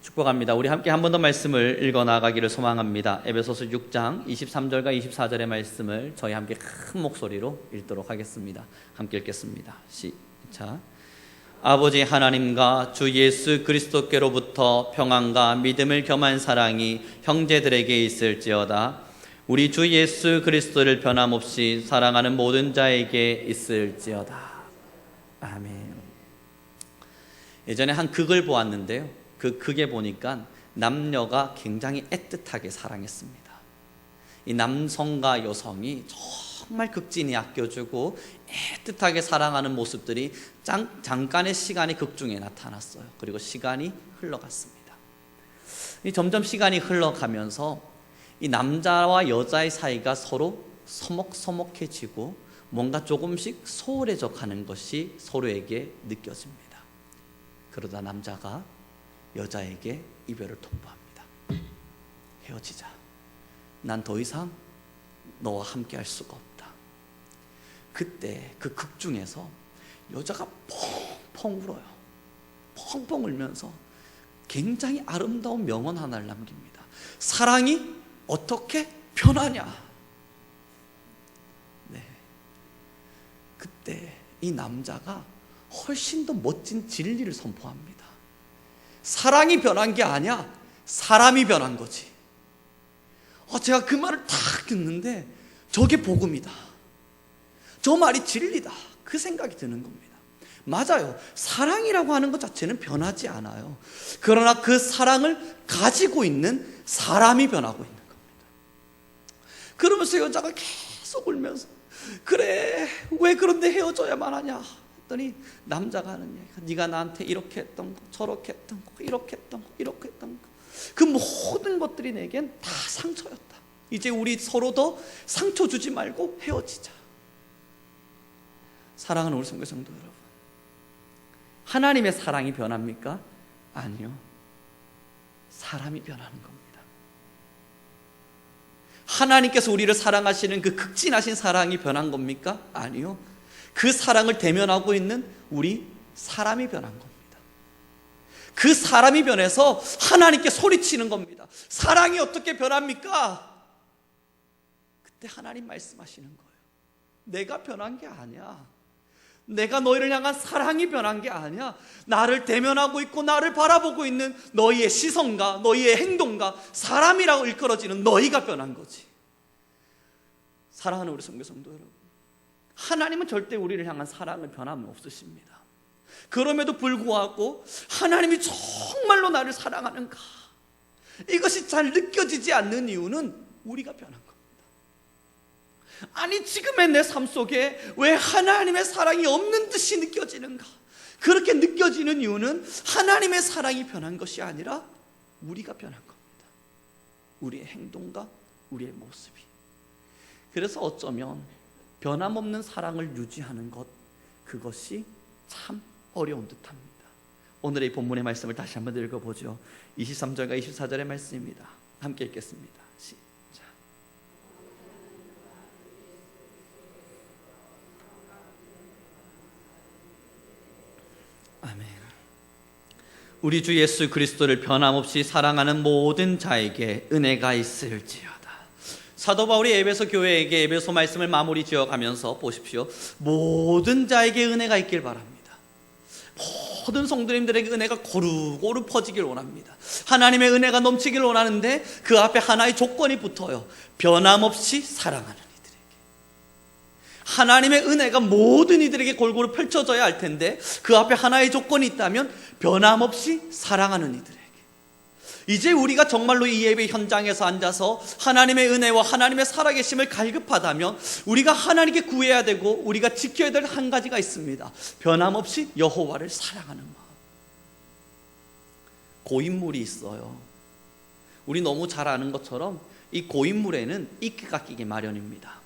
축복합니다. 우리 함께 한 번 더 말씀을 읽어 나가기를 소망합니다. 에베소서 6장 23절과 24절의 말씀을 저희 함께 큰 목소리로 읽도록 하겠습니다. 함께 읽겠습니다. 시작. 아버지 하나님과 주 예수 그리스도께로부터 평안과 믿음을 겸한 사랑이 형제들에게 있을지어다. 우리 주 예수 그리스도를 변함없이 사랑하는 모든 자에게 있을지어다. 아멘. 예전에 한 극을 보았는데요, 그 극에 보니까 남녀가 굉장히 애틋하게 사랑했습니다. 이 남성과 여성이 정말 극진히 아껴주고 애틋하게 사랑하는 모습들이 잠깐의 시간이 극 중에 나타났어요. 그리고 시간이 흘러갔습니다. 점점 시간이 흘러가면서 이 남자와 여자의 사이가 서로 서먹서먹해지고 뭔가 조금씩 소홀해져 가는 것이 서로에게 느껴집니다. 그러다 남자가 여자에게 이별을 통보합니다. 헤어지자. 난 더 이상 너와 함께 할 수가 없다. 그때 그 극 중에서 여자가 펑펑 울어요. 펑펑 울면서 굉장히 아름다운 명언 하나를 남깁니다. 사랑이 어떻게 변하냐. 네. 그때 이 남자가 훨씬 더 멋진 진리를 선포합니다. 사랑이 변한 게 아니야, 사람이 변한 거지. 제가 그 말을 딱 듣는데 저게 복음이다, 저 말이 진리다, 그 생각이 드는 겁니다. 맞아요. 사랑이라고 하는 것 자체는 변하지 않아요. 그러나 그 사랑을 가지고 있는 사람이 변하고 있는 겁니다. 그러면서 여자가 계속 울면서, 그래, 왜 그런데 헤어져야만 하냐 했더니 남자가 하는 얘기가, 네가 나한테 이렇게 했던 거, 저렇게 했던 거, 이렇게 했던 거, 이렇게 했던 거, 그 모든 것들이 내겐 다 상처였다. 이제 우리 서로 더 상처 주지 말고 헤어지자. 사랑하는 우리 성도 여러분, 하나님의 사랑이 변합니까? 아니요. 사람이 변하는 겁니다. 하나님께서 우리를 사랑하시는 그 극진하신 사랑이 변한 겁니까? 아니요. 그 사랑을 대면하고 있는 우리 사람이 변한 겁니다. 그 사람이 변해서 하나님께 소리치는 겁니다. 사랑이 어떻게 변합니까? 그때 하나님 말씀하시는 거예요. 내가 변한 게 아니야. 내가 너희를 향한 사랑이 변한 게 아니야. 나를 대면하고 있고 나를 바라보고 있는 너희의 시선과 너희의 행동과 사람이라고 일컬어지는 너희가 변한 거지. 사랑하는 우리 성도 여러분, 하나님은 절대 우리를 향한 사랑을 변함이 없으십니다. 그럼에도 불구하고 하나님이 정말로 나를 사랑하는가, 이것이 잘 느껴지지 않는 이유는 우리가 변한 겁니다. 아니, 지금의 내 삶 속에 왜 하나님의 사랑이 없는 듯이 느껴지는가? 그렇게 느껴지는 이유는 하나님의 사랑이 변한 것이 아니라 우리가 변한 겁니다. 우리의 행동과 우리의 모습이. 그래서 어쩌면 변함없는 사랑을 유지하는 것, 그것이 참 어려운 듯합니다. 오늘의 본문의 말씀을 다시 한번 읽어보죠. 23절과 24절의 말씀입니다. 함께 읽겠습니다. 시작. 아멘. 우리 주 예수 그리스도를 변함없이 사랑하는 모든 자에게 은혜가 있을지어다. 사도 바울이 에베소 교회에게 에베소 말씀을 마무리 지어가면서 보십시오. 모든 자에게 은혜가 있길 바랍니다. 모든 성도님들에게 은혜가 고루고루 퍼지길 원합니다. 하나님의 은혜가 넘치길 원하는데 그 앞에 하나의 조건이 붙어요. 변함없이 사랑하는 이들에게. 하나님의 은혜가 모든 이들에게 골고루 펼쳐져야 할 텐데 그 앞에 하나의 조건이 있다면 변함없이 사랑하는 이들에게. 이제 우리가 정말로 이 예배 현장에서 앉아서 하나님의 은혜와 하나님의 살아계심을 갈급하다면 우리가 하나님께 구해야 되고 우리가 지켜야 될 한 가지가 있습니다. 변함없이 여호와를 사랑하는 마음. 고인물이 있어요. 우리 너무 잘 아는 것처럼 이 고인물에는 이끼가 끼기 마련입니다.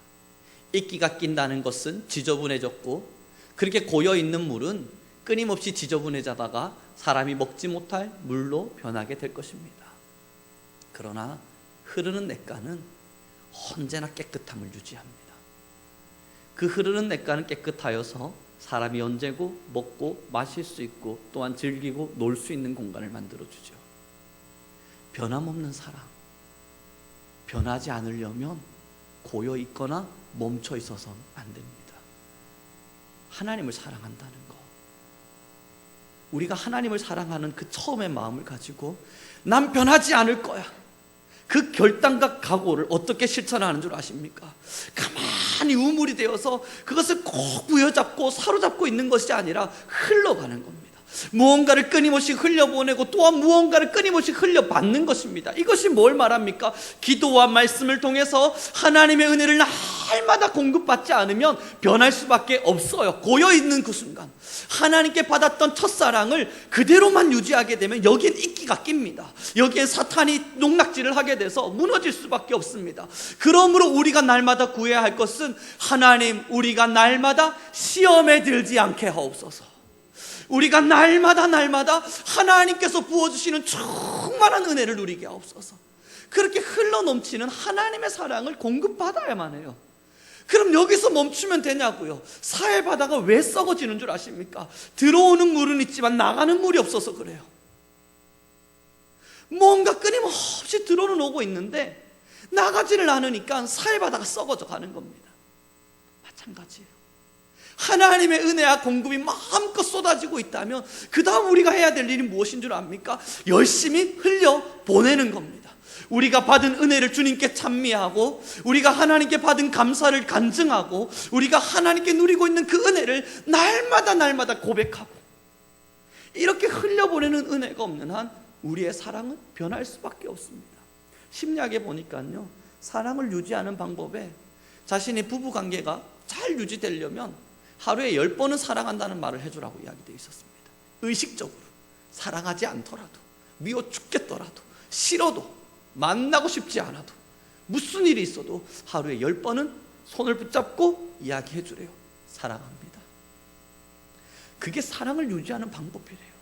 이끼가 낀다는 것은 지저분해졌고, 그렇게 고여있는 물은 끊임없이 지저분해지다가 사람이 먹지 못할 물로 변하게 될 것입니다. 그러나 흐르는 냇가는 언제나 깨끗함을 유지합니다. 그 흐르는 냇가는 깨끗하여서 사람이 언제고 먹고 마실 수 있고 또한 즐기고 놀 수 있는 공간을 만들어주죠. 변함없는 사랑, 변하지 않으려면 고여 있거나 멈춰 있어서는 안 됩니다. 하나님을 사랑한다는 거, 우리가 하나님을 사랑하는 그 처음의 마음을 가지고 난 변하지 않을 거야, 그 결단과 각오를 어떻게 실천하는 줄 아십니까? 가만히 우물이 되어서 그것을 꼭 부여잡고 사로잡고 있는 것이 아니라 흘러가는 겁니다. 무언가를 끊임없이 흘려보내고 또한 무언가를 끊임없이 흘려받는 것입니다. 이것이 뭘 말합니까? 기도와 말씀을 통해서 하나님의 은혜를 날마다 공급받지 않으면 변할 수밖에 없어요. 고여있는 그 순간 하나님께 받았던 첫사랑을 그대로만 유지하게 되면 여기엔 이끼가 낍니다. 여기엔 사탄이 농락질을 하게 돼서 무너질 수밖에 없습니다. 그러므로 우리가 날마다 구해야 할 것은, 하나님, 우리가 날마다 시험에 들지 않게 하옵소서. 우리가 날마다 하나님께서 부어주시는 충만한 은혜를 누리게 하옵소서. 그렇게 흘러넘치는 하나님의 사랑을 공급받아야만 해요. 그럼 여기서 멈추면 되냐고요? 사해바다가 왜 썩어지는 줄 아십니까? 들어오는 물은 있지만 나가는 물이 없어서 그래요. 뭔가 끊임없이 들어는 오고 있는데 나가지를 않으니까 사해바다가 썩어져 가는 겁니다. 마찬가지예요. 하나님의 은혜와 공급이 마음껏 쏟아지고 있다면 그 다음 우리가 해야 될 일이 무엇인 줄 압니까? 열심히 흘려보내는 겁니다. 우리가 받은 은혜를 주님께 찬미하고, 우리가 하나님께 받은 감사를 간증하고, 우리가 하나님께 누리고 있는 그 은혜를 날마다 고백하고, 이렇게 흘려보내는 은혜가 없는 한 우리의 사랑은 변할 수밖에 없습니다. 심리학에 보니까요, 사랑을 유지하는 방법에 자신의 부부관계가 잘 유지되려면 하루에 10번은 사랑한다는 말을 해주라고 이야기되어 있었습니다. 의식적으로 사랑하지 않더라도, 미워 죽겠더라도, 싫어도, 만나고 싶지 않아도, 무슨 일이 있어도 하루에 10번은 손을 붙잡고 이야기해 주래요. 사랑합니다. 그게 사랑을 유지하는 방법이래요.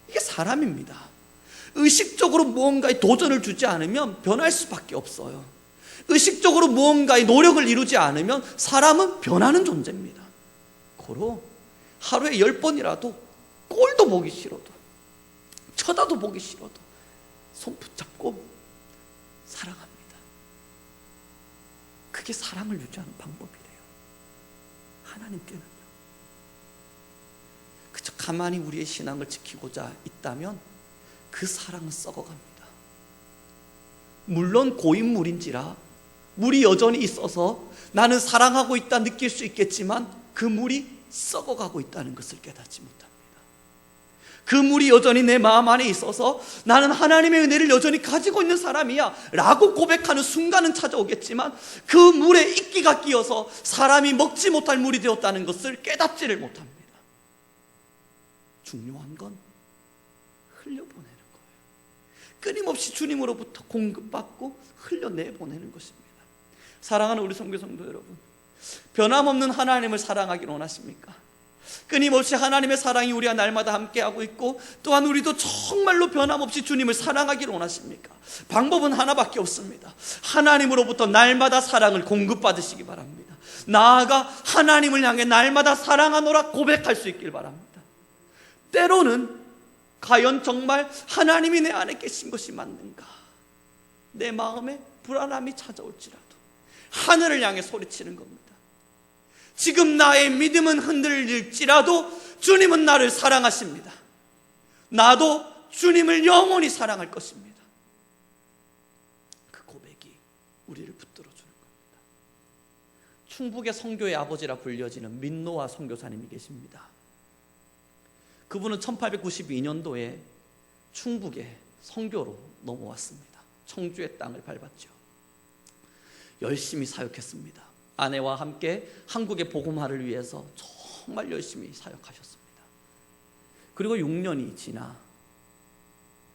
이게 사람입니다. 의식적으로 무언가에 도전을 주지 않으면 변할 수밖에 없어요. 의식적으로 무언가의 노력을 이루지 않으면 사람은 변하는 존재입니다. 고로 하루에 10번이라도 꼴도 보기 싫어도, 쳐다도 보기 싫어도 손 붙잡고 사랑합니다. 그게 사랑을 유지하는 방법이래요. 하나님께는요, 그저 가만히 우리의 신앙을 지키고자 있다면 그 사랑은 썩어갑니다. 물론 고인물인지라 물이 여전히 있어서 나는 사랑하고 있다 느낄 수 있겠지만 그 물이 썩어가고 있다는 것을 깨닫지 못합니다. 그 물이 여전히 내 마음 안에 있어서 나는 하나님의 은혜를 여전히 가지고 있는 사람이야 라고 고백하는 순간은 찾아오겠지만 그 물에 이끼가 끼어서 사람이 먹지 못할 물이 되었다는 것을 깨닫지를 못합니다. 중요한 건 흘려보내는 거예요. 끊임없이 주님으로부터 공급받고 흘려내보내는 것입니다. 사랑하는 우리 선교 성도 여러분, 변함없는 하나님을 사랑하기를 원하십니까? 끊임없이 하나님의 사랑이 우리와 날마다 함께하고 있고, 또한 우리도 정말로 변함없이 주님을 사랑하기를 원하십니까? 방법은 하나밖에 없습니다. 하나님으로부터 날마다 사랑을 공급받으시기 바랍니다. 나아가 하나님을 향해 날마다 사랑하노라 고백할 수 있길 바랍니다. 때로는 과연 정말 하나님이 내 안에 계신 것이 맞는가, 내 마음에 불안함이 찾아올지라도 하늘을 향해 소리치는 겁니다. 지금 나의 믿음은 흔들릴지라도 주님은 나를 사랑하십니다. 나도 주님을 영원히 사랑할 것입니다. 그 고백이 우리를 붙들어주는 겁니다. 충북의 선교의 아버지라 불려지는 민노아 선교사님이 계십니다. 그분은 1892년도에 충북에 선교로 넘어왔습니다. 청주의 땅을 밟았죠. 열심히 사역했습니다. 아내와 함께 한국의 복음화를 위해서 정말 열심히 사역하셨습니다. 그리고 6년이 지나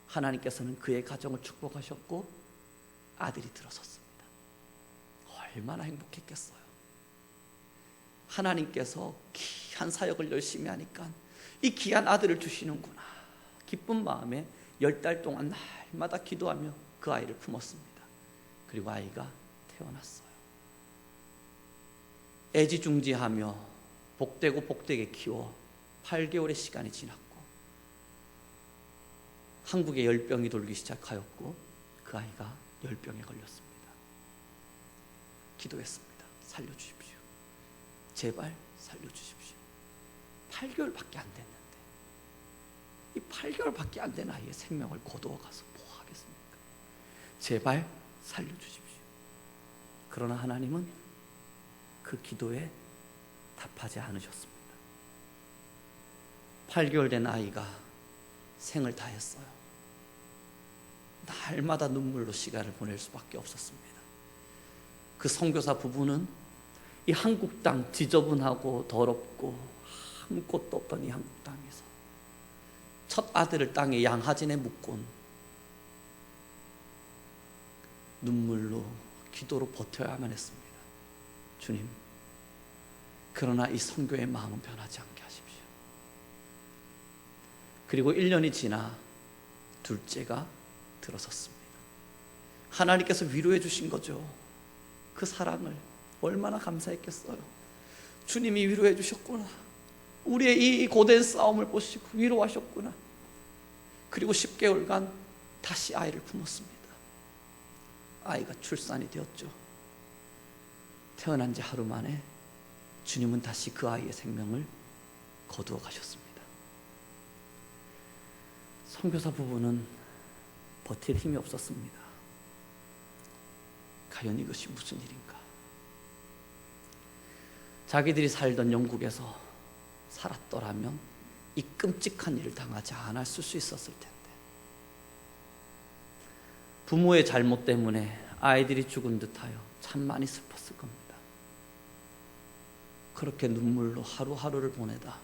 하나님께서는 그의 가정을 축복하셨고 아들이 들어섰습니다. 얼마나 행복했겠어요. 하나님께서 귀한 사역을 열심히 하니까 이 귀한 아들을 주시는구나, 기쁜 마음에 10달 동안 날마다 기도하며 그 아이를 품었습니다. 그리고 아이가 태어났어요. 애지중지하며 복되고 복되게 키워 8개월의 시간이 지났고 한국에 열병이 돌기 시작하였고 그 아이가 열병에 걸렸습니다. 기도했습니다. 살려주십시오. 제발 살려주십시오. 8개월밖에 안 됐는데 이 8개월밖에 안 된 아이의 생명을 거두어가서 뭐 하겠습니까? 제발 살려주십시오. 그러나 하나님은 그 기도에 답하지 않으셨습니다. 8개월 된 아이가 생을 다했어요. 날마다 눈물로 시간을 보낼 수밖에 없었습니다. 그 선교사 부부는 이 한국 땅 지저분하고 더럽고 아무것도 없던 이 한국 땅에서 첫 아들을 땅에 양하진에 묻곤 눈물로 기도로 버텨야만 했습니다. 주님, 그러나 이 선교의 마음은 변하지 않게 하십시오. 그리고 1년이 지나 둘째가 들어섰습니다. 하나님께서 위로해 주신 거죠. 그 사랑을 얼마나 감사했겠어요. 주님이 위로해 주셨구나. 우리의 이 고된 싸움을 보시고 위로하셨구나. 그리고 10개월간 다시 아이를 품었습니다. 아이가 출산이 되었죠. 태어난 지 하루 만에 주님은 다시 그 아이의 생명을 거두어 가셨습니다. 선교사 부부는 버틸 힘이 없었습니다. 과연 이것이 무슨 일인가? 자기들이 살던 영국에서 살았더라면 이 끔찍한 일을 당하지 않았을 수 있었을 텐데, 부모의 잘못 때문에 아이들이 죽은 듯하여 참 많이 슬펐을 겁니다. 그렇게 눈물로 하루하루를 보내다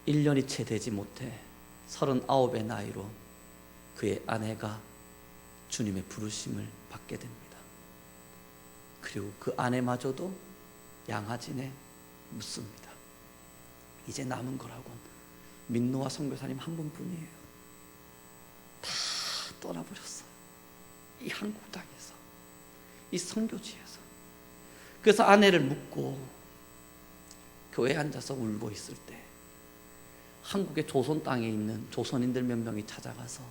1년이 채 되지 못해 39의 나이로 그의 아내가 주님의 부르심을 받게 됩니다. 그리고 그 아내마저도 양하진에 묻습니다. 이제 남은 거라곤 민노아 선교사님 한 분뿐이에요. 다 떠나버렸어요. 이 한국 땅에서, 이 선교지에서. 그래서 아내를 묻고 교회에 앉아서 울고 있을 때 한국의 조선 땅에 있는 조선인들 몇 명이 찾아가서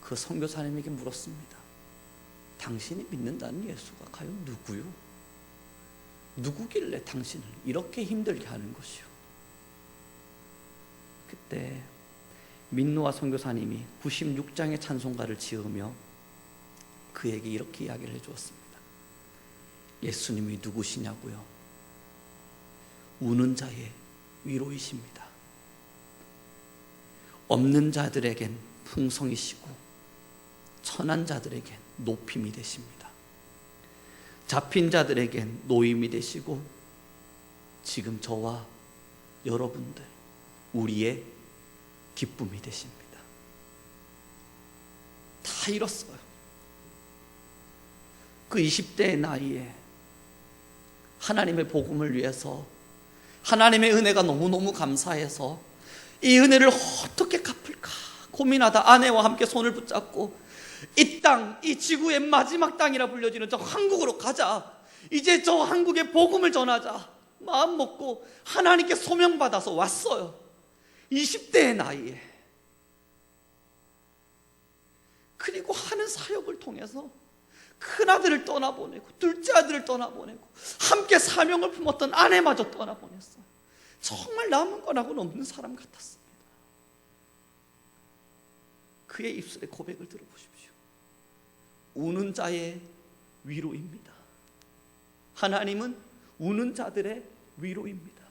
그 선교사님에게 물었습니다. 당신이 믿는다는 예수가 과연 누구요? 누구길래 당신을 이렇게 힘들게 하는 것이요? 그때 민노아 선교사님이 96장의 찬송가를 지으며 그에게 이렇게 이야기를 해주었습니다. 예수님이 누구시냐고요? 우는 자의 위로이십니다. 없는 자들에겐 풍성이시고 천한 자들에겐 높임이 되십니다. 잡힌 자들에겐 노임이 되시고 지금 저와 여러분들 우리의 기쁨이 되십니다. 다 잃었어요. 그 20대의 나이에 하나님의 복음을 위해서, 하나님의 은혜가 너무너무 감사해서 이 은혜를 어떻게 갚을까 고민하다 아내와 함께 손을 붙잡고 이 땅, 이 지구의 마지막 땅이라 불려지는 저 한국으로 가자, 이제 저 한국에 복음을 전하자 마음 먹고 하나님께 소명받아서 왔어요. 20대의 나이에. 그리고 하는 사역을 통해서 큰아들을 떠나보내고 둘째 아들을 떠나보내고 함께 사명을 품었던 아내마저 떠나보냈어요. 정말 남은 거라고는 없는 사람 같았습니다. 그의 입술의 고백을 들어보십시오. 우는 자의 위로입니다. 하나님은 우는 자들의 위로입니다.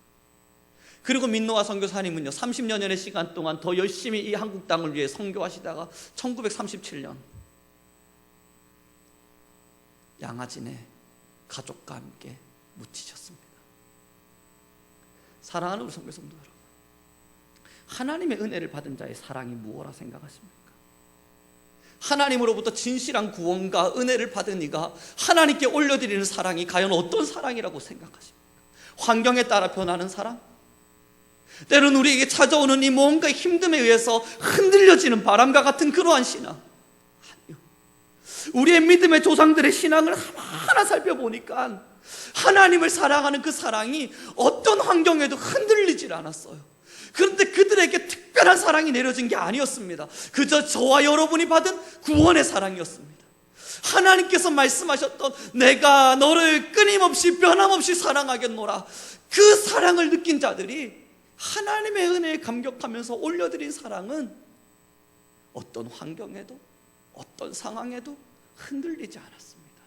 그리고 민노아 선교사님은요 30여 년의 시간 동안 더 열심히 이 한국 땅을 위해 선교하시다가 1937년 양하진에 가족과 함께 묻히셨습니다. 사랑하는 우리 선교 성도 여러분, 하나님의 은혜를 받은 자의 사랑이 무엇라 생각하십니까? 하나님으로부터 진실한 구원과 은혜를 받은 이가 하나님께 올려드리는 사랑이 과연 어떤 사랑이라고 생각하십니까? 환경에 따라 변하는 사랑? 때로는 우리에게 찾아오는 이 뭔가 힘듦에 의해서 흔들려지는 바람과 같은 그러한 신앙? 아니요. 우리의 믿음의 조상들의 신앙을 하나하나 살펴보니까 하나님을 사랑하는 그 사랑이 어떤 환경에도 흔들리질 않았어요. 그런데 그들에게 특별한 사랑이 내려진 게 아니었습니다. 그저 저와 여러분이 받은 구원의 사랑이었습니다. 하나님께서 말씀하셨던 내가 너를 끊임없이 변함없이 사랑하겠노라, 그 사랑을 느낀 자들이 하나님의 은혜에 감격하면서 올려드린 사랑은 어떤 환경에도 어떤 상황에도 흔들리지 않았습니다.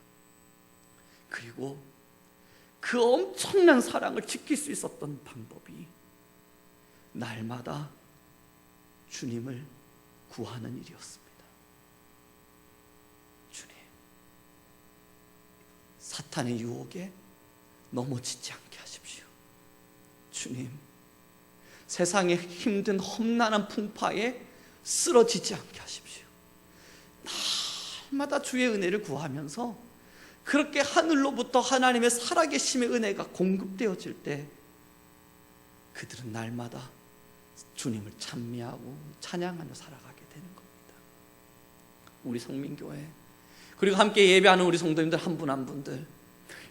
그리고 그 엄청난 사랑을 지킬 수 있었던 방법이 날마다 주님을 구하는 일이었습니다. 주님, 사탄의 유혹에 넘어지지 않게 하십시오. 주님, 세상의 힘든 험난한 풍파에 쓰러지지 않게 하십시오. 날마다 주의 은혜를 구하면서 그렇게 하늘로부터 하나님의 살아계심의 은혜가 공급되어질 때 그들은 날마다 주님을 찬미하고 찬양하며 살아가게 되는 겁니다. 우리 성민교회, 그리고 함께 예배하는 우리 성도님들 한 분 한 분들,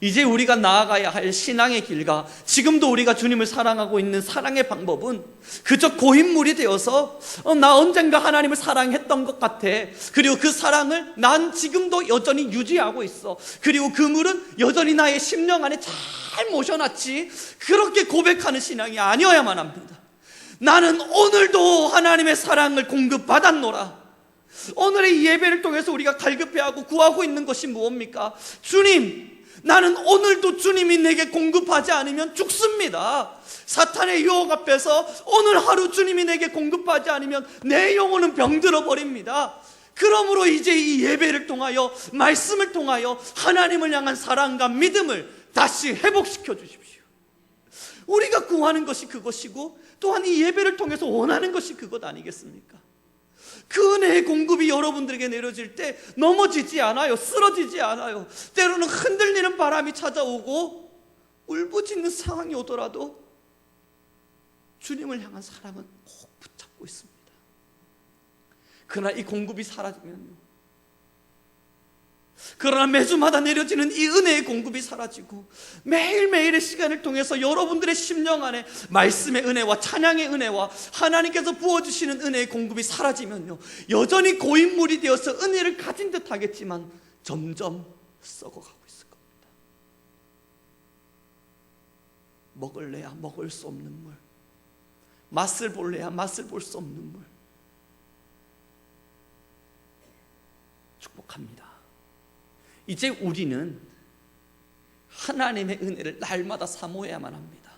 이제 우리가 나아가야 할 신앙의 길과 지금도 우리가 주님을 사랑하고 있는 사랑의 방법은 그저 고인물이 되어서 나 언젠가 하나님을 사랑했던 것 같아, 그리고 그 사랑을 난 지금도 여전히 유지하고 있어, 그리고 그 물은 여전히 나의 심령 안에 잘 모셔놨지, 그렇게 고백하는 신앙이 아니어야만 합니다. 나는 오늘도 하나님의 사랑을 공급받았노라. 오늘의 이 예배를 통해서 우리가 갈급해하고 구하고 있는 것이 무엇입니까? 주님, 나는 오늘도 주님이 내게 공급하지 않으면 죽습니다. 사탄의 유혹 앞에서 오늘 하루 주님이 내게 공급하지 않으면 내 영혼은 병들어 버립니다. 그러므로 이제 이 예배를 통하여, 말씀을 통하여 하나님을 향한 사랑과 믿음을 다시 회복시켜 주십시오. 우리가 구하는 것이 그것이고 또한 이 예배를 통해서 원하는 것이 그것 아니겠습니까? 그 은혜의 공급이 여러분들에게 내려질 때 넘어지지 않아요. 쓰러지지 않아요. 때로는 흔들리는 바람이 찾아오고 울부짖는 상황이 오더라도 주님을 향한 사랑은 꼭 붙잡고 있습니다. 그러나 이 공급이 사라지면요, 그러나 매주마다 내려지는 이 은혜의 공급이 사라지고 매일매일의 시간을 통해서 여러분들의 심령 안에 말씀의 은혜와 찬양의 은혜와 하나님께서 부어주시는 은혜의 공급이 사라지면요, 여전히 고인물이 되어서 은혜를 가진 듯 하겠지만 점점 썩어가고 있을 겁니다. 먹을래야 먹을 수 없는 물, 맛을 볼래야 맛을 볼 수 없는 물. 축복합니다. 이제 우리는 하나님의 은혜를 날마다 사모해야만 합니다.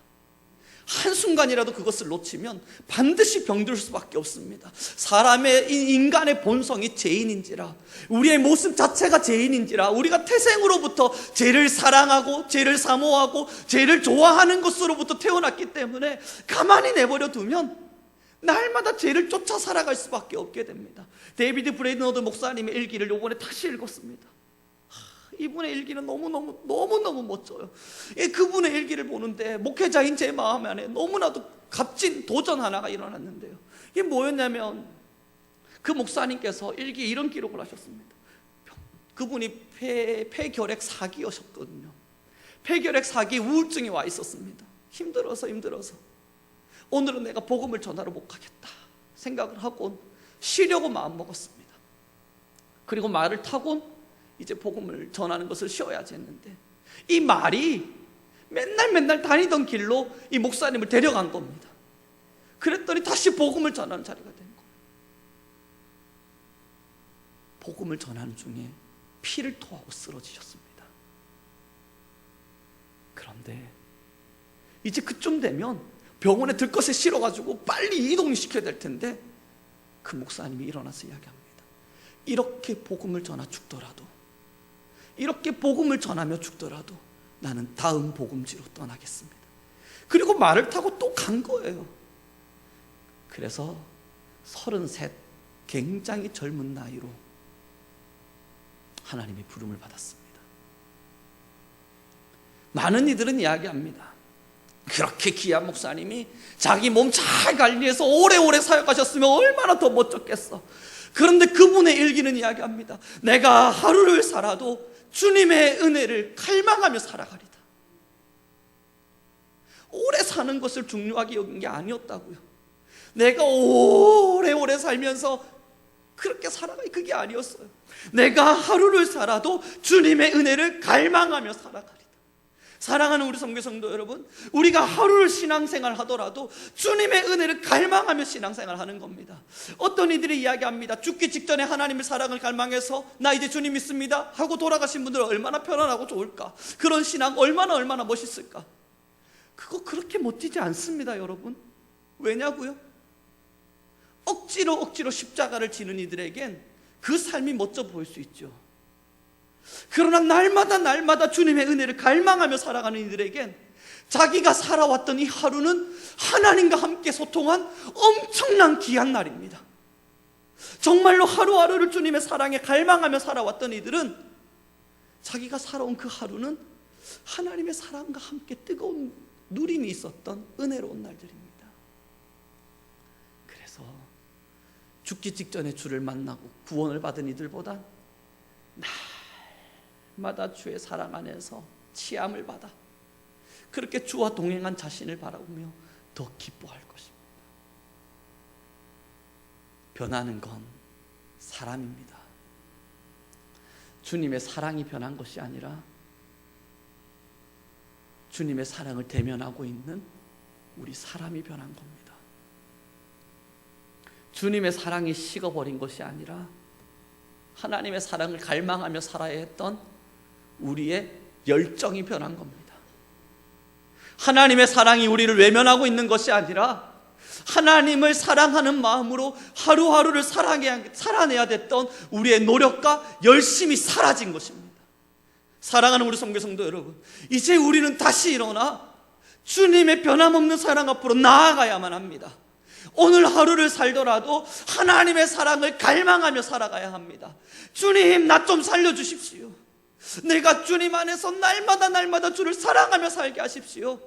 한순간이라도 그것을 놓치면 반드시 병들 수밖에 없습니다. 사람의, 인간의 본성이 죄인인지라, 우리의 모습 자체가 죄인인지라, 우리가 태생으로부터 죄를 사랑하고 죄를 사모하고 죄를 좋아하는 것으로부터 태어났기 때문에 가만히 내버려 두면 날마다 죄를 쫓아 살아갈 수밖에 없게 됩니다. 데이비드 브레이너드 목사님의 일기를 요번에 다시 읽었습니다. 이분의 일기는 너무너무 멋져요. 그분의 일기를 보는데 목회자인 제 마음 안에 너무나도 값진 도전 하나가 일어났는데요, 이게 뭐였냐면 그 목사님께서 일기에 이런 기록을 하셨습니다. 그분이 폐결핵 사기였거든요. 폐결핵 사기 우울증이 와 있었습니다. 힘들어서 오늘은 내가 복음을 전하러 못 가겠다 생각을 하고 쉬려고 마음먹었습니다. 그리고 말을 타고 이제 복음을 전하는 것을 쉬어야지 했는데, 이 말이 맨날 다니던 길로 이 목사님을 데려간 겁니다. 그랬더니 다시 복음을 전하는 자리가 된 거예요. 복음을 전하는 중에 피를 토하고 쓰러지셨습니다. 그런데 이제 그쯤 되면 병원에 들 것에 실어가지고 빨리 이동시켜야 될 텐데 그 목사님이 일어나서 이야기합니다. 이렇게 복음을 전하 죽더라도, 이렇게 복음을 전하며 죽더라도 나는 다음 복음지로 떠나겠습니다. 그리고 말을 타고 또 간 거예요. 그래서 33, 굉장히 젊은 나이로 하나님의 부름을 받았습니다. 많은 이들은 이야기합니다. 그렇게 귀한 목사님이 자기 몸 잘 관리해서 오래오래 사역하셨으면 얼마나 더 멋졌겠어. 그런데 그분의 일기는 이야기합니다. 내가 하루를 살아도 주님의 은혜를 갈망하며 살아가리다. 오래 사는 것을 중요하게 여긴 게 아니었다고요. 내가 오래오래 살면서 그렇게 살아가요. 그게 아니었어요. 내가 하루를 살아도 주님의 은혜를 갈망하며 살아가리다. 사랑하는 우리 선교 성도 여러분, 우리가 하루를 신앙생활 하더라도 주님의 은혜를 갈망하며 신앙생활 하는 겁니다. 어떤 이들이 이야기합니다. 죽기 직전에 하나님의 사랑을 갈망해서 나 이제 주님 믿습니다 하고 돌아가신 분들은 얼마나 편안하고 좋을까. 그런 신앙 얼마나 멋있을까. 그거 그렇게 멋지지 않습니다, 여러분. 왜냐고요? 억지로 십자가를 지는 이들에겐 그 삶이 멋져 보일 수 있죠. 그러나 날마다 주님의 은혜를 갈망하며 살아가는 이들에겐 자기가 살아왔던 이 하루는 하나님과 함께 소통한 엄청난 귀한 날입니다. 정말로 하루하루를 주님의 사랑에 갈망하며 살아왔던 이들은 자기가 살아온 그 하루는 하나님의 사랑과 함께 뜨거운 누림이 있었던 은혜로운 날들입니다. 그래서 죽기 직전에 주를 만나고 구원을 받은 이들보다 날마다 주의 사랑 안에서 치함을 받아 그렇게 주와 동행한 자신을 바라보며 더 기뻐할 것입니다. 변하는 건 사람입니다. 주님의 사랑이 변한 것이 아니라 주님의 사랑을 대면하고 있는 우리 사람이 변한 겁니다. 주님의 사랑이 식어버린 것이 아니라 하나님의 사랑을 갈망하며 살아야 했던 우리의 열정이 변한 겁니다. 하나님의 사랑이 우리를 외면하고 있는 것이 아니라 하나님을 사랑하는 마음으로 하루하루를 살아내야 됐던 우리의 노력과 열심이 사라진 것입니다. 사랑하는 우리 선교 성도 여러분, 이제 우리는 다시 일어나 주님의 변함없는 사랑 앞으로 나아가야만 합니다. 오늘 하루를 살더라도 하나님의 사랑을 갈망하며 살아가야 합니다. 주님, 나 좀 살려주십시오. 내가 주님 안에서 날마다 주를 사랑하며 살게 하십시오.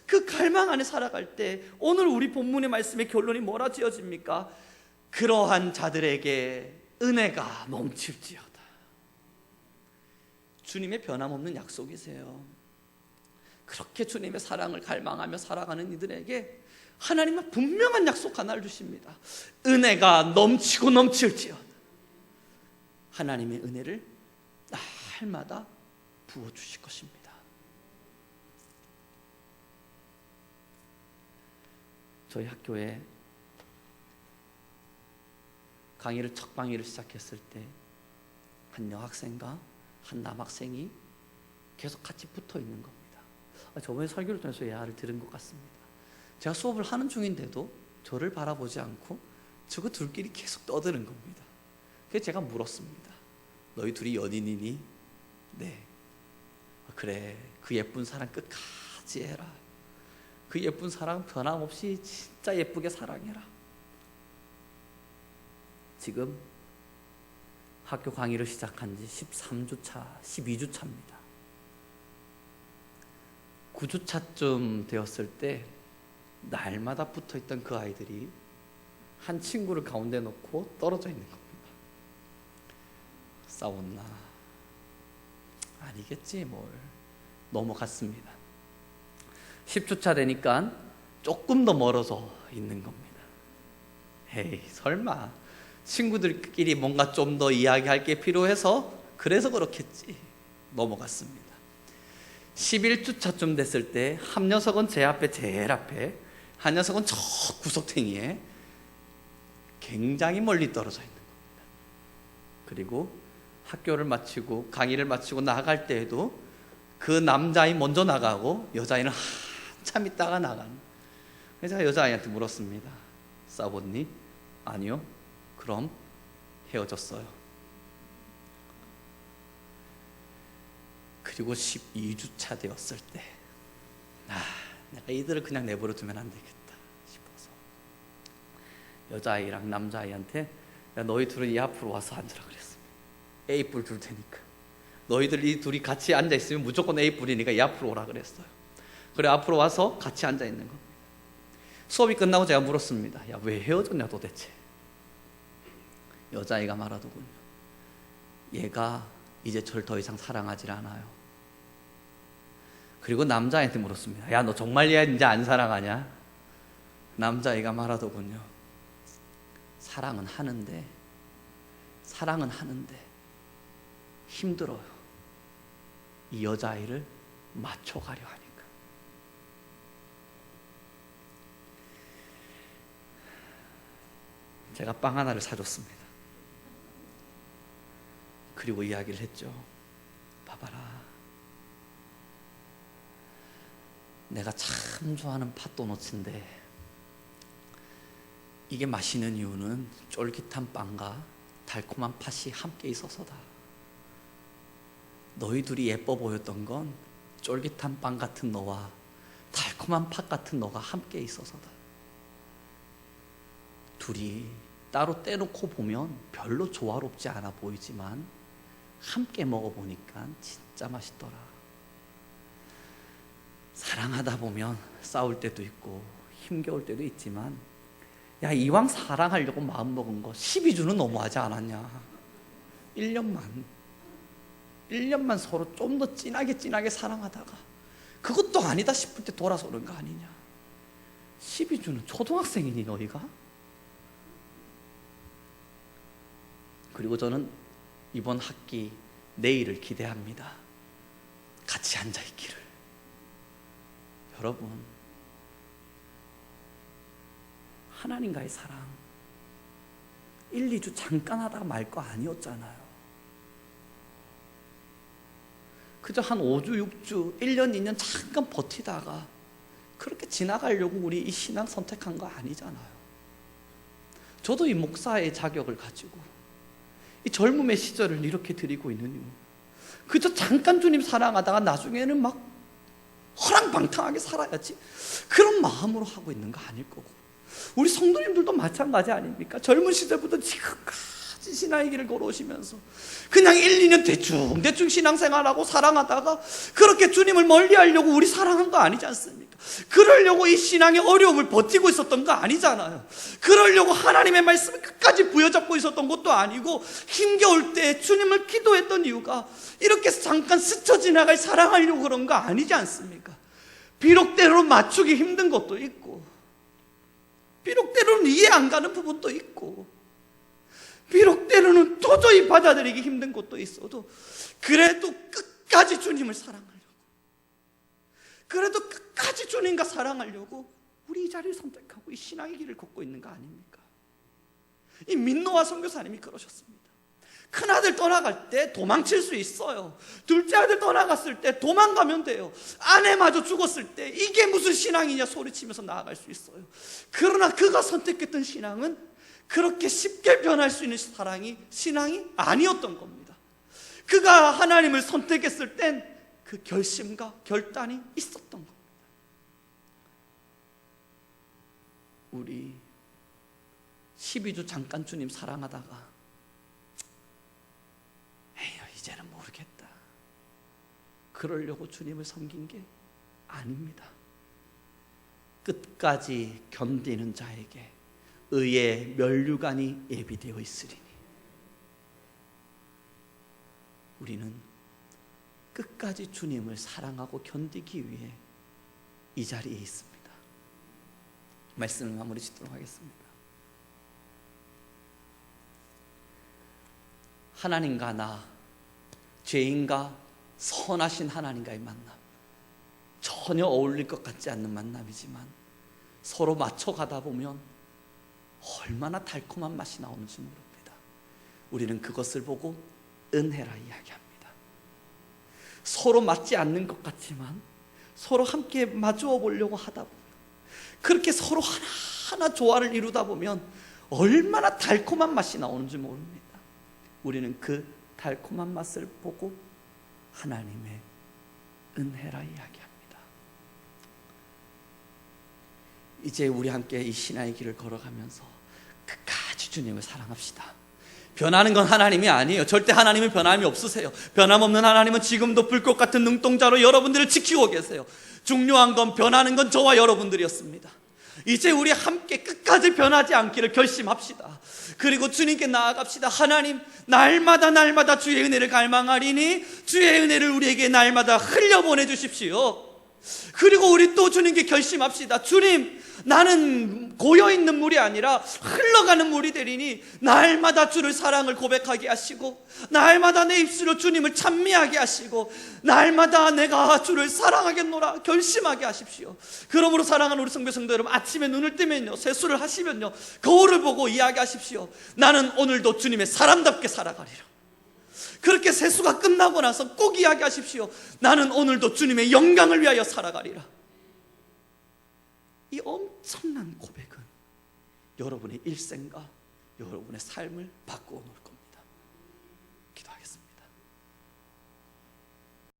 그 갈망 안에 살아갈 때 오늘 우리 본문의 말씀의 결론이 뭐라 지어집니까? 그러한 자들에게 은혜가 넘칠지어다. 주님의 변함없는 약속이세요. 그렇게 주님의 사랑을 갈망하며 살아가는 이들에게 하나님은 분명한 약속 하나를 주십니다. 은혜가 넘치고 넘칠지어다. 하나님의 은혜를 날마다 부어주실 것입니다. 저희 학교에 첫 강의를 시작했을 때 한 여학생과 한 남학생이 계속 같이 붙어 있는 겁니다. 저번에 설교를 통해서 예화를 들은 것 같습니다. 제가 수업을 하는 중인데도 저를 바라보지 않고 저거 둘끼리 계속 떠드는 겁니다. 그래서 제가 물었습니다. 너희 둘이 연인이니? 네. 그래, 그 예쁜 사랑 끝까지 해라. 그 예쁜 사랑 변함없이 진짜 예쁘게 사랑해라. 지금 학교 강의를 시작한 지 13주 차, 12주 차입니다. 9주 차쯤 되었을 때 날마다 붙어있던 그 아이들이 한 친구를 가운데 놓고 떨어져 있는 겁니다. 싸웠나? 아니겠지 뭘. 넘어갔습니다. 10주차 되니까 조금 더 멀어져 있는 겁니다. 에이, 설마 친구들끼리 뭔가 좀 더 이야기할 게 필요해서 그래서 그렇겠지. 넘어갔습니다. 11주차쯤 됐을 때 한 녀석은 제 앞에 제일 앞에, 한 녀석은 저 구석탱이에 굉장히 멀리 떨어져 있는 겁니다. 그리고 학교를 마치고 강의를 마치고 나갈 때에도 그 남자아이 먼저 나가고 여자아이는 한참 있다가 나가는. 그래서 제가 여자아이한테 물었습니다. 싸웠니? 아니요. 그럼 헤어졌어요. 그리고 12주차 되었을 때 내가 이들을 그냥 내버려 두면 안 되겠다 싶어서 여자아이랑 남자아이한테 너희 둘은 이 앞으로 와서 앉으라 그랬습니다. A뿔 줄 테니까. 너희들 이 둘이 같이 앉아있으면 무조건 A뿔이니까 이 앞으로 오라 그랬어요. 그래 앞으로 와서 같이 앉아있는 겁니다. 수업이 끝나고 제가 물었습니다. 야, 왜 헤어졌냐 도대체. 여자아이가 말하더군요. 얘가 이제 저를 더 이상 사랑하지 않아요. 그리고 남자아이한테 물었습니다. 야, 너 정말 얘 이제 안 사랑하냐? 남자애가 말하더군요. 사랑은 하는데 힘들어요. 이 여자아이를 맞춰가려 하니까. 제가 빵 하나를 사줬습니다. 그리고 이야기를 했죠. 봐봐라, 내가 참 좋아하는 팥도너츠인데 이게 맛있는 이유는 쫄깃한 빵과 달콤한 팥이 함께 있어서다. 너희 둘이 예뻐 보였던 건 쫄깃한 빵 같은 너와 달콤한 팥 같은 너가 함께 있어서다. 둘이 따로 떼놓고 보면 별로 조화롭지 않아 보이지만 함께 먹어보니까 진짜 맛있더라. 사랑하다 보면 싸울 때도 있고 힘겨울 때도 있지만, 야, 이왕 사랑하려고 마음먹은 거 12주는 너무하지 않았냐. 1년만 서로 좀 더 진하게 사랑하다가 그것도 아니다 싶을 때 돌아서는 거 아니냐. 12주는 초등학생이니 너희가? 그리고 저는 이번 학기 내일을 기대합니다. 같이 앉아있기를. 여러분, 하나님과의 사랑 1, 2주 잠깐 하다가 말 거 아니었잖아요. 그저 한 5주, 6주, 1년, 2년 잠깐 버티다가 그렇게 지나가려고 우리 이 신앙 선택한 거 아니잖아요. 저도 이 목사의 자격을 가지고 이 젊음의 시절을 이렇게 드리고 있는 이유, 그저 잠깐 주님 사랑하다가 나중에는 막 허랑방탕하게 살아야지 그런 마음으로 하고 있는 거 아닐 거고, 우리 성도님들도 마찬가지 아닙니까? 젊은 시절부터 지금까지 신앙의 길을 걸어오시면서 그냥 1, 2년 대충 신앙생활하고 사랑하다가 그렇게 주님을 멀리하려고 우리 사랑한 거 아니지 않습니까? 그러려고 이 신앙의 어려움을 버티고 있었던 거 아니잖아요. 그러려고 하나님의 말씀을 끝까지 부여잡고 있었던 것도 아니고, 힘겨울 때 주님을 기도했던 이유가 이렇게 잠깐 스쳐 지나갈 사랑하려고 그런 거 아니지 않습니까? 비록 때로는 맞추기 힘든 것도 있고, 비록 때로는 이해 안 가는 부분도 있고, 비록 때로는 도저히 받아들이기 힘든 것도 있어도 그래도 끝까지 주님을 사랑하려고, 그래도 끝까지 주님과 사랑하려고 우리 이 자리를 선택하고 이 신앙의 길을 걷고 있는 거 아닙니까? 이 민노아 선교사님이 그러셨습니다. 큰아들 떠나갈 때 도망칠 수 있어요. 둘째 아들 떠나갔을 때 도망가면 돼요. 아내마저 죽었을 때 이게 무슨 신앙이냐 소리치면서 나아갈 수 있어요. 그러나 그가 선택했던 신앙은 그렇게 쉽게 변할 수 있는 신앙이 아니었던 겁니다. 그가 하나님을 선택했을 땐 그 결심과 결단이 있었던 겁니다. 우리 12주 잠깐 주님 사랑하다가 에휴 이제는 모르겠다, 그러려고 주님을 섬긴 게 아닙니다. 끝까지 견디는 자에게 의의 면류관이 예비되어 있으리니, 우리는 끝까지 주님을 사랑하고 견디기 위해 이 자리에 있습니다. 말씀을 마무리 짓도록 하겠습니다. 하나님과 나, 죄인과 선하신 하나님과의 만남, 전혀 어울릴 것 같지 않는 만남이지만 서로 맞춰가다 보면 얼마나 달콤한 맛이 나오는지 모릅니다. 우리는 그것을 보고 은혜라 이야기합니다. 서로 맞지 않는 것 같지만 서로 함께 마주어 보려고 하다 보면, 그렇게 서로 하나하나 조화를 이루다 보면 얼마나 달콤한 맛이 나오는지 모릅니다. 우리는 그 달콤한 맛을 보고 하나님의 은혜라 이야기합니다. 이제 우리 함께 이 신앙의 길을 걸어가면서 끝까지 주님을 사랑합시다. 변하는 건 하나님이 아니에요. 절대 하나님은 변함이 없으세요. 변함없는 하나님은 지금도 불꽃 같은 눈동자로 여러분들을 지키고 계세요. 중요한 건, 변하는 건 저와 여러분들이었습니다. 이제 우리 함께 끝까지 변하지 않기를 결심합시다. 그리고 주님께 나아갑시다. 하나님, 날마다 주의 은혜를 갈망하리니 주의 은혜를 우리에게 날마다 흘려보내 주십시오. 그리고 우리 또 주님께 결심합시다. 주님, 나는 고여있는 물이 아니라 흘러가는 물이 되리니 날마다 주를 사랑을 고백하게 하시고, 날마다 내 입술로 주님을 찬미하게 하시고, 날마다 내가 주를 사랑하겠노라 결심하게 하십시오. 그러므로 사랑하는 우리 성도 여러분, 아침에 눈을 뜨면요, 세수를 하시면요, 거울을 보고 이야기하십시오. 나는 오늘도 주님의 사람답게 살아가리라. 그렇게 세수가 끝나고 나서 꼭 이야기하십시오. 나는 오늘도 주님의 영광을 위하여 살아가리라. 이 엄청난 고백은 여러분의 일생과 여러분의 삶을 바꾸어 놓을 겁니다.